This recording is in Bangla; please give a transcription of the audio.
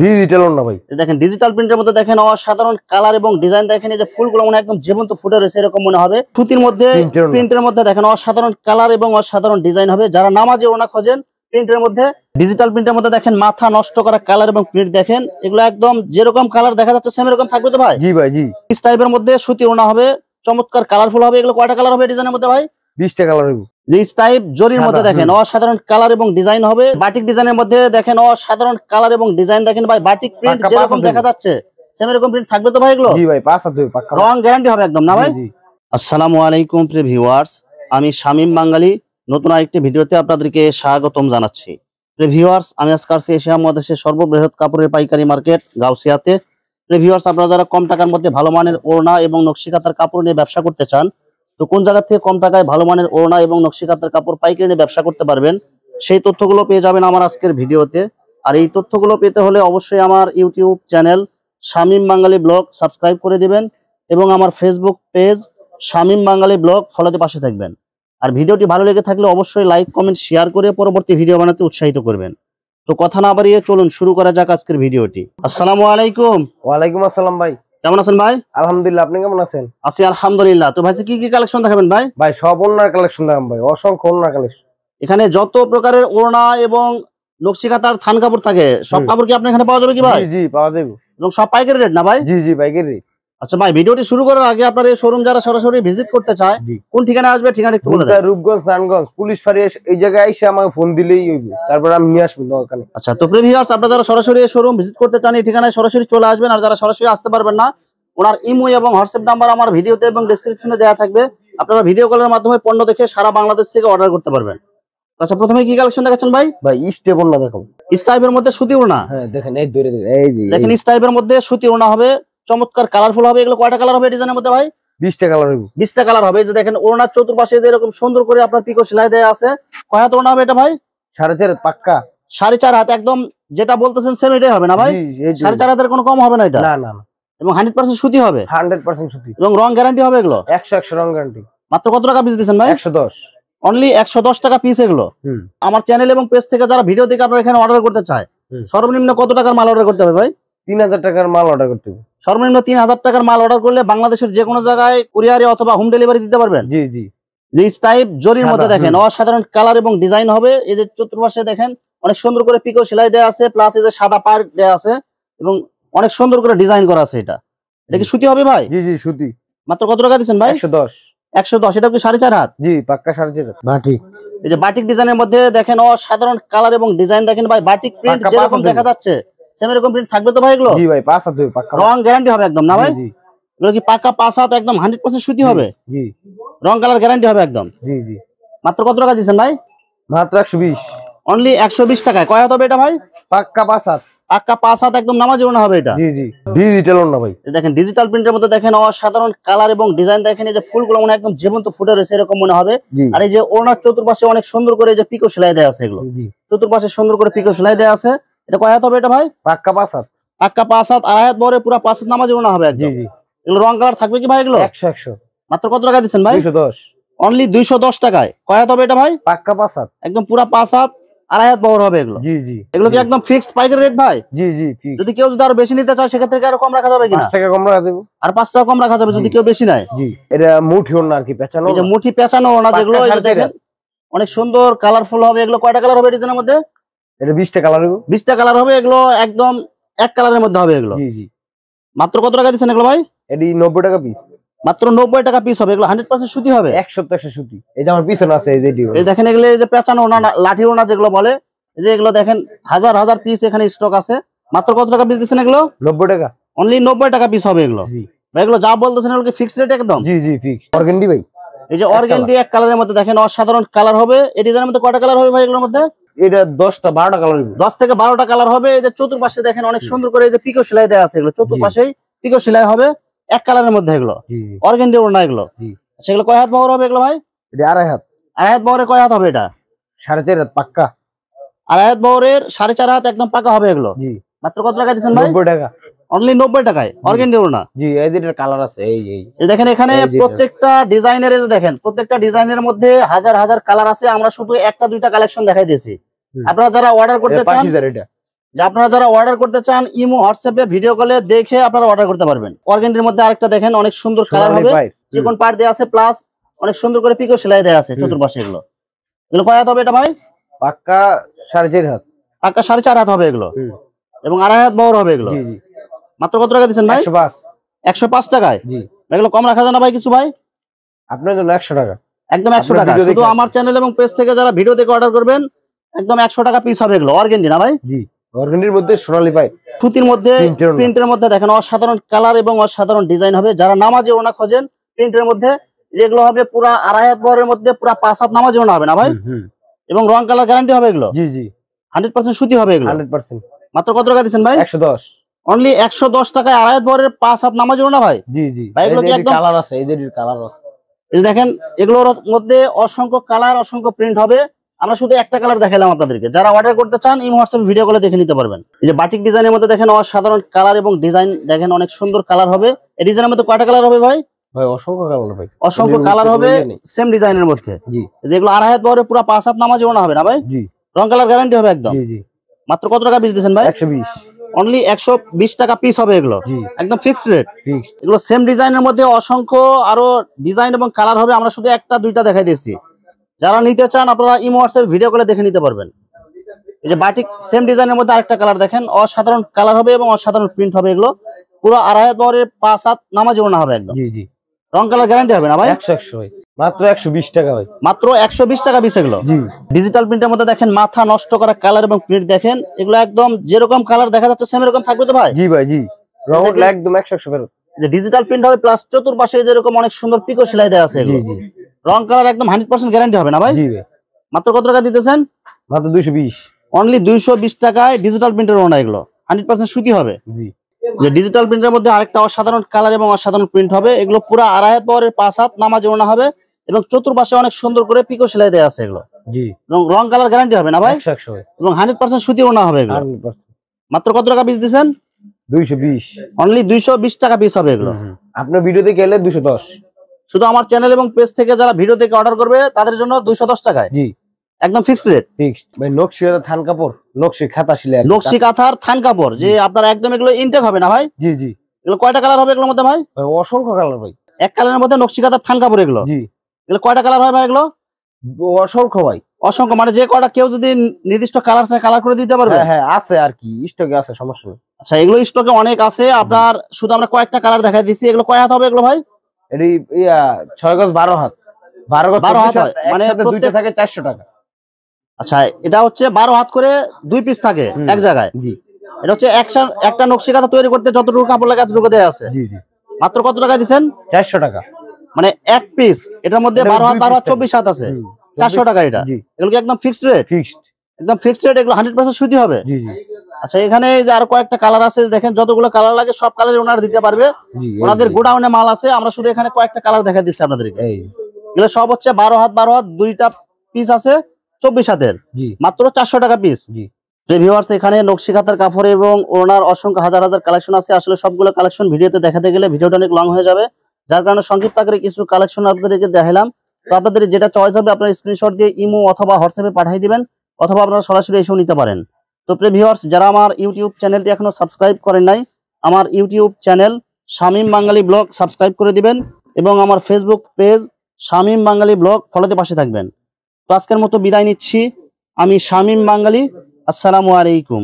ডিজিটাল ওড়না ভাই। দেখেন ডিজিটাল প্রিন্টের মধ্যে দেখেন অসাধারণ কালার এবং ডিজাইন। দেখেন এই যে ফুলগুলো মনে একদম জীবন্ত ফুটে রয়েছে এরকম মনে হবে। সুতির মধ্যে প্রিন্টের মধ্যে দেখেন অসাধারণ কালার এবং অসাধারণ ডিজাইন হবে। যারা নামাজি ওড়না খোঁজেন প্রিন্টের মধ্যে, ডিজিটাল প্রিন্টের মধ্যে দেখেন মাথা নষ্ট করা কালার এবং প্রিন্ট দেখেন এগুলো একদম যেরকম কালার দেখা যাচ্ছে সেম এরকম থাকবে তো ভাই? জি ভাই জি। ইস টাইপের মধ্যে সুতি ওড়না হবে, চমৎকার কালারফুল হবে। এগুলো কয়টা কালার হবে ডিজাইনের মধ্যে ভাই? 20টা কালার হবে। যে টাইপ জরির মধ্যে দেখেন অসাধারণ কালার এবং ডিজাইন হবে। বাটিক ডিজাইনের মধ্যে দেখেন অসাধারণ কালার এবং ডিজাইন দেখেন ভাই। বাটিক প্রিন্ট যেরকম দেখা যাচ্ছে সেম এরকম প্রিন্ট থাকবে তো ভাই? এগুলো জি ভাই, পাঁচ হাত পাক্কা রং গ্যারান্টি হবে একদম না ভাই? জি। আসসালামু আলাইকুম প্রিয় ভিউয়ার্স, আমি শামীম বাঙালি নতুন আরেকটি ভিডিওতে আপনাদেরকে স্বাগতম জানাচ্ছি। প্রিয় ভিউয়ার্স, আমি আজকে আসছি এশিয়া মহাদেশের সর্ববৃহৎ কাপড়ের পাইকারি মার্কেট গাউসিয়াতে। প্রিয় ভিউয়ার্স, আপনারা যারা কম টাকার মধ্যে ভালো মানের ওড়না এবং নকশিকাতার কাপড় নিয়ে ব্যবসা করতে চান, তো কোন জায়গা থেকে কম টাকায় ভালো মানের ওড়না এবং নকশিকাতার কাপড় পাইকারি নিয়ে ব্যবসা করতে পারবেন সেই তথ্যগুলো পেয়ে যাবেন আমার আজকের ভিডিওতে। আর এই তথ্যগুলো পেতে হলে অবশ্যই আমার ইউটিউব চ্যানেল শামীম বাঙালি ব্লগ সাবস্ক্রাইব করে দিবেন এবং আমার ফেসবুক পেজ শামীম বাঙালি ব্লগ ফলোতে পাশে থাকবেন। আর ভিডিওটি ভালো লেগে থাকলে অবশ্যই লাইক কমেন্ট শেয়ার করে পরবর্তী ভিডিও বানাতে উৎসাহিত করবেন। তো কথা না বাড়িয়ে চলুন শুরু করা যাক আজকের ভিডিওটি। আসসালামু আলাইকুম। ওয়ালাইকুম আসসালাম ভাই। কেমন আছেন ভাই? আলহামদুলিল্লাহ, আপনি কেমন আছেন? আছি আলহামদুলিল্লাহ। তো ভাই কি কি কালেকশন দেখাবেন ভাই? ভাই সব ওড়নার কালেকশন দেখাম ভাই, অসংখ্য ওড়নার কালেকশন। এখানে যত প্রকারের ওড়না এবং নকশিকাতার থান কাপড় থাকে সব কাপড় কি আপনার এখানে পাওয়া যাবে কি ভাই? জি জি পাওয়া যাবে। এবং সব পাইকারি রেট না ভাই? জি জি পাইকারি রেট। আচ্ছা ভাই, ভিডিওটি শুরু করার আগে আপনার এই শোরুম যারা সরাসরি ভিজিট করতে চায় কোন ঠিকানা আসবে ঠিকানা একটু বলে দেন। রূপগঞ্জ, নারায়ণগঞ্জ, পুলিশ ফাঁড়ি এই জায়গায় এসে আমাকে ফোন দিলেই হইবে, তারপর আমি নিয়ে আসবো ওখানে। আচ্ছা, তো প্রিয় ভিউয়ার্স, আপনারা যারা সরাসরি এই শোরুম ভিজিট করতে চান এই ঠিকানায় সরাসরি চলে আসবেন। আর যারা সরাসরি আসতে পারবেন না, ওনার ইমো এবং হোয়াটসঅ্যাপ নাম্বার আমার ভিডিওতে এবং ডেসক্রিপশনে দেওয়া থাকবে। আপনারা ভিডিও কলের মাধ্যমে পণ্য দেখে সারা বাংলাদেশ থেকে অর্ডার করতে পারবেন। আচ্ছা, প্রথমে কি কালেকশন দেখাচ্ছেন ভাই? ভাই স্টেপ ওড়না দেখো। স্টাইপের মধ্যে সুতি ওড়না। হ্যাঁ দেখেন, এই ধরে এই যে দেখেন স্টাইপের মধ্যে সুতি ওড়না হবে, চমৎকার কালারফুল হবে। এগুলো কয়টা কালার হবে ডিজাইনের মধ্যে ভাই? 20টা কালার হবে। 20টা কালার হবে। এই যে দেখেন ওড়নার চতুর্পাশে যে এরকম সুন্দর করে আপনার পিকো সেলাই দেয়া আছে। কয় হাত ওড়না হবে এটা ভাই? 4.5 হাত পাক্কা। 4.5 হাত একদম যেটা বলতেছেন সেম এটাই হবে না ভাই? 4.5 হাতের কোনো কম হবে না এটা? না না না। এবং 100% সুতি হবে? 100% সুতি। এবং রং গ্যারান্টি হবে এগুলো? 100 রং গ্যারান্টি। মাত্র কত টাকা পিস দিচ্ছেন ভাই? 110। অনলি 110 টাকা পিস এগুলো। আমার চ্যানেল এবং পেজ থেকে যারা ভিডিও দেখে আপনারা এখানে অর্ডার করতে চায় সর্বনিম্ন কত টাকার মাল অর্ডার করতে হবে ভাই? 3000 টাকার মাল অর্ডার করতে হবে। সর্বনিম্ন 3000 টাকার মাল অর্ডার করলে বাংলাদেশের যে কোনো জায়গায় কুরিয়ারে অথবা হোম ডেলিভারি দিতে পারবেন। জি জি। যে টাইপ জরির মধ্যে দেখেন অসাধারণ কালার এবং ডিজাইন হবে। এই যে চতুর্পাশে দেখেন অনেক সুন্দর করে পিকো সেলাই দেওয়া আছে, প্লাস এই যে সাদা পাড় দেওয়া আছে এবং অনেক সুন্দর করে ডিজাইন করা আছে। এটা কি সুতি হবে ভাই? জি জি সুতি। মাত্র কত টাকা দিচ্ছেন ভাই? 110। 110। এটা কি 4.5 হাত? জি পাক্কা 4.5 হাত। বাটিক। এই যে বাটিক ডিজাইনের মধ্যে দেখেন অসাধারণ কালার এবং ডিজাইন দেখেন ভাই। বাটিক প্রিন্ট যেরকম দেখা যাচ্ছে সেম এরকম প্রিন্ট থাকবে তো ভাই? এগুলো জি ভাই 5 হাত পাক্কা। রং গ্যারান্টি হবে একদম না ভাই? জি। এগুলো কি পাক্কা 5 হাত একদম 100% সুতি হবে? জি। রং কালার গ্যারান্টি হবে একদম? জি জি। মাত্র কত টাকা দিচ্ছেন ভাই? মাত্র 120। অনলি 120 টাকায়। কয় হাত হবে এটা ভাই? পাক্কা 5 হাত। পাক্কা 5 হাত একদম নামাজি ওড়না হবে এটা? জি জি। ডিজিটাল ওড়না ভাই। দেখেন ডিজিটাল প্রিন্টের মধ্যে দেখেন অসাধারণ কালার এবং ডিজাইন দেখেন। এই যে ফুলগুলো মনে একদম জীবন্ত ফুটে রয়েছে এরকম মনে হবে। আর এই যে ওড়নার চতুর্পাশে অনেক সুন্দর করে যে পিকো সেলাই দেওয়া আছে, এগুলো চতুর্পাশে সুন্দর করে পিকো সেলাই দেওয়া আছে। এটা কয় হাত হবে এটা ভাই? পাক্কা 5 হাত। পাক্কা 5 হাত। 2.5 হাত বড় পুরো 5 হাত নামাজি ওড়না হবে একদম। জি জি। এগুলো রং কালার থাকবে কি ভাই এগুলো? 100। মাত্র কত টাকা দিচ্ছেন ভাই? 210। অনলি 210 টাকায়। কয় হাত হবে এটা ভাই? পাক্কা 5 হাত। একদম পুরো 5 হাত 2.5 হাত বড় হবে এগুলো। জি জি। এগুলো কি একদম ফিক্সড পাইকারি রেট ভাই? জি জি ফিক্সড। যদি কেউ আরো বেশি নিতে চায় সেক্ষেত্রে কি আরো কম রাখা যাবে কিনা? 5 টাকা কম রাখা যাবে। আর 5 টাকা কম রাখা যাবে যদি কেউ বেশি নেয়? জি। এটা মুঠি ওড়না আর কি, পেঁচানো। এই যে মুঠি পেঁচানো ওড়না যেগুলো এই যে দেখেন অনেক সুন্দর কালারফুল হবে। এগুলো কয়টা কালার হবে ডিজাইনের মধ্যে? এটা 20টা কালার হবে। 20টা কালার হবে। এগুলো একদম এক কালারের মধ্যে হবে এগুলো। জি জি। মাত্র কত টাকা দিচ্ছেন এগুলো ভাই? এটি 90 টাকা পিস। মাত্র 90 টাকা পিস হবে। এগুলো 100% সুতি হবে? 100% সুতি। এই যে আমার পিছনে আছে এই যে এই দেখেন এগুলো এই যে পেঁচানো ওড়না, লাঠি ওড়না যেগুলো বলে, এই যে এগুলো দেখেন হাজার হাজার পিস এখানে স্টক আছে। মাত্র কত টাকা পিস দিচ্ছেন এগুলো? 90 টাকা। অনলি 90 টাকা পিস হবে এগুলো। জি ভাই এগুলো যা বলতেছেন এগুলো কি ফিক্সড রেট একদম? জি জি ফিক্সড। অর্গানডি ভাই। এই যে অর্গানডি এক কালারের মধ্যে দেখেন অসাধারণ কালার হবে। এই ডিজাইনের মধ্যে কয়টা কালার হবে ভাই এগুলোর মধ্যে? এটা 10টা 12টা কালার হবে। 10 থেকে 12টা কালার হবে। এই যে চতুর্পাশে দেখেন অনেক সুন্দর করে এই যে পিকো সেলাই দেওয়া আছে। এগুলো চতুর্পাশেই পিকো সেলাই হবে এক কালারের মধ্যে। এগুলো অর্গানডি ওড়না এগুলো। আচ্ছা, এগুলো কয় হাত বহর হবে এগুলো ভাই? এটা 2.5 হাত। 2.5 হাত বহরের কয় হাত হবে এটা? 4.5 হাত পাক্কা। 2.5 হাত বহরের 4.5 হাত একদম পাকা হবে এগুলো। জি। মাত্র কত টাকা দিচ্ছেন ভাই? 90 টাকা। অনলি 90 টাকায় অর্গানডি ওড়না। জি। এই যে কালার আছে এই দেখেন এখানে প্রত্যেকটা ডিজাইনের এই যে দেখেন প্রত্যেকটা ডিজাইনের মধ্যে হাজার হাজার কালার আছে। আমরা শুধু একটা দুইটা কালেকশন দেখাই দিয়েছি। আপনারা যারা অর্ডার করতে চান, এটা যে আপনারা যারা অর্ডার করতে চান ইমো হোয়াটসঅ্যাপে ভিডিও কলে দেখে আপনারা অর্ডার করতে পারবেন। অর্গেন্ডির মধ্যে আরেকটা দেখেন অনেক সুন্দর কালার হবে, চিকন পার্ট দেওয়া আছে প্লাস অনেক সুন্দর করে পিকো সেলাই দেওয়া আছে চতুর্পাশে। এগুলো কয় হাত হবে এটা ভাই? পাক্কা 4.5 হাত। পাক্কা 4.5 হাত হবে এগুলো, এবং 2.5 হাত বড় হবে এগুলো। মাত্র কত টাকা দিচ্ছেন ভাই? 105 টাকায়। এগুলো কম রাখা যায় না ভাই কিছু ভাই? আপনার জন্য 100 টাকা, একদম 100 টাকা। শুধু আমার চ্যানেল এবং পেজ থেকে যারা ভিডিও দেখে অর্ডার করবেন একদম 100 টাকা পিস হবে এগুলো। অর্গেন্ডি না ভাই? জি, অর্গেন্ডির মধ্যে সোনালী পাই, সুতির মধ্যে প্রিন্টের মধ্যে দেখেন অসাধারণ কালার এবং অসাধারণ ডিজাইন হবে। যারা নামাজে ওনা খোঁজেন প্রিন্টের মধ্যে, যেগুলো হবে পুরা 2.5 হাত বরের মধ্যে পুরা 5 হাত নামাজে ওনা হবে না ভাই? এবং রং কালার গ্যারান্টি হবে এগুলো। জি জি, 100% সুতি হবে এগুলো। 100%। মাত্র কত টাকা দিচ্ছেন ভাই? 110। অনলি 110 টাকায় 2.5 হাত বরের 5 হাত নামাজে ওনা ভাই? জি জি ভাই এগুলো কি একদম কালার আছে, এদের কালার আছে। এই দেখেন এগুলোর মধ্যে অসংখ্য কালার অসংখ্য প্রিন্ট হবে। আমরা শুধু একটা কালার দেখালাম আপনাদেরকে। যারা অর্ডার করতে চান ইমো হোয়াটসঅ্যাপে ভিডিও কলে দেখে নিতে পারবেন। এই যে বাটিক ডিজাইনের মধ্যে দেখেন অসাধারণ কালার এবং ডিজাইন দেখেন অনেক সুন্দর কালার হবে। এই ডিজাইনের মধ্যে কয়টা কালার হবে ভাই? ভাই অসংখ্য কালার ভাই, অসংখ্য কালার হবে সেম ডিজাইনের মধ্যে। জি, যেগুলো 2.5 হাত বড় পুরো 5 হাত নামাজে ওনা হবে না ভাই? জি, রং কালার গ্যারান্টি হবে একদম। জি জি। মাত্র কত টাকা পিস দিবেন ভাই? 120। অনলি 120 টাকা পিস হবে এগুলো, একদম ফিক্সড রেট। ফিক্সড। এগুলো সেম ডিজাইনের মধ্যে অসংখ্য আরো ডিজাইন এবং কালার হবে। আমরা শুধু একটা দুইটা দেখাই দিয়েছি। যারা নিতে চান আপনারা ইমো হোয়াটসঅ্যাপে ভিডিও কলে দেখে নিতে পারবেন। এই যে বাটিক সেম ডিজাইনের মধ্যে আরেকটা কালার দেখেন অসাধারণ কালার হবে এবং অসাধারণ প্রিন্ট হবে। এগুলো পুরো 2.5 হাত বরের 5 হাত নামাজে ওনা হবে একদম। জি জি, রং কালার গ্যারান্টি হবে না ভাই? 100 ভাই, মাত্র 120 টাকা ভাই। মাত্র 120 টাকা পিস এগুলো। জি, ডিজিটাল প্রিন্টের মধ্যে দেখেন মাথা নষ্ট করা কালার এবং প্রিন্ট দেখেন। এগুলো একদম যেরকম কালার দেখা যাচ্ছে সেম এরকম থাকবে তো ভাই? জি ভাই, জি, রং একদম 100 ফেরত। যে ডিজিটাল প্রিন্ট হবে প্লাস চতুর্পাশে যেরকম অনেক সুন্দর পিকো সেলাই দেওয়া আছে। জি জি, রং কালার একদম 100% গ্যারান্টি হবে না ভাই? জি ভাই। মাত্র কত টাকা দিতেছেন? মাত্র 220। অনলি 220 টাকায় ডিজিটাল প্রিন্টের ওনা। এগুলো 100% সুতি হবে। জি, যে ডিজিটাল প্রিন্টের মধ্যে আরেকটা অসাধারণ কালার এবং অসাধারণ প্রিন্ট হবে। এগুলো পুরো 2.5 হাত বরের 5 হাত নামাজে ওনা হবে এবং চতুর্পাশে অনেক সুন্দর করে পিকো সেলাই দেওয়া আছে এগুলো। জি, এবং রং কালার গ্যারান্টি হবে না ভাই? 100 ভাই, এবং 100% সুতি ওনা হবে এগুলো। 100%। মাত্র কত টাকা পিস দিবেন? 220। অনলি 220 টাকা পিস হবে এগুলো। আপনার ভিডিওতে গেলে 210। শুধু আমার চ্যানেল এবং পেজ থেকে যারা ভিডিও দেখে অর্ডার করবে তাদের জন্য 210 টাকায়, জি, একদম ফিক্সড রেট। ফিক্সড ভাই। নকশি থান কাপড়, নকশি খাতা সিলাই, নকশি কাঁথার থান কাপড়, যে আপনার একদম এগুলো ইনটেক হবে না ভাই? জি জি, এগুলো কয়টা কালার হবে এগুলোর মধ্যে ভাই? অসংখ্য কালার ভাই। এক কালারের মধ্যে নকশি কাঁথার থান কাপড় এগুলো। জি, এগুলো কয়টা কালার হয় ভাই? এগুলো অসংখ্য ভাই, অসংখ্য, মানে যে কয়টা কেউ যদি নির্দিষ্ট কালার চায় কালার করে দিতে পারবে। হ্যাঁ হ্যাঁ, আছে আর কি, স্টকে আছে, সমস্যা নেই। আচ্ছা, এগুলো স্টকে অনেক আছে আপনার। শুধু আমরা কয়েকটা কালার দেখাই দিচ্ছি। এগুলো কয় হাত হবে এগুলো ভাই? এটি 6 গজ 12 হাত। 12 গজ 12 হাত হয়, মানে দুইটা থাকে 400 টাকা। আচ্ছা, এটা হচ্ছে 12 হাত করে 2 পিস থাকে এক জায়গায়। জি, এটা হচ্ছে একটা নকশি কাঁথা তৈরি করতে যতটুকু কাপড় লাগে এতটুকু দেয়া আছে। জি জি, মাত্র কত টাকা দিবেন? 400 টাকা। মানে এক পিস এটার মধ্যে 12 হাত 12 হাত 24 হাত আছে, 400 টাকা এটা। এগুলো কি একদম ফিক্সড রেট? ফিক্সড, একদম ফিক্সড রেট। এগুলো 100% সুতি হবে। জি জি। আচ্ছা, এখানে যে আরো কয়েকটা কালার আছে দেখেন, যতগুলো কালার লাগে সব কালার ওনারা দিতে পারবে। ওনাদের গোডাউনে মাল আছে। আমরা শুধু এখানে কয়েকটা কালার দেখা দিচ্ছি আপনাদেরকে। এগুলো সব হচ্ছে 12 হাত 12 হাত, দুইটা পিস আছে 24 হাতের, মাত্র 400 টাকা পিস। জি, ভিউয়ার্স, এখানে নকশি কাঁথার কাপড় এবং ওনার অসংখ্য হাজার হাজার কালেকশন আছে। আসলে সবগুলো কালেকশন ভিডিওতে দেখাতে গেলে ভিডিওটা অনেক লং হয়ে যাবে, যার কারণে সংক্ষিপ্ত আকারে কিছু কালেকশন আপনাদেরকে দেখালাম। তো আপনাদের যেটা চয়েস হবে আপনারা স্ক্রিনশট দিয়ে ইমো অথবা হোয়াটসঅ্যাপে পাঠিয়ে দিবেন, অথবা আপনারা সরাসরি এসেও নিতে পারেন। তো প্রিয় ভিউয়ার্স, যারা আমার ইউটিউব চ্যানেলটি এখনো সাবস্ক্রাইব করেন নাই, আমার ইউটিউব চ্যানেল শামীম বাঙালি ব্লগ সাবস্ক্রাইব করে দিবেন এবং আমার ফেসবুক পেজ শামীম বাঙালি ব্লগ ফলোতে পাশে থাকবেন। তো আজকের মতো বিদায় নিচ্ছি। আমি শামীম বাঙালি। আসসালামু আলাইকুম।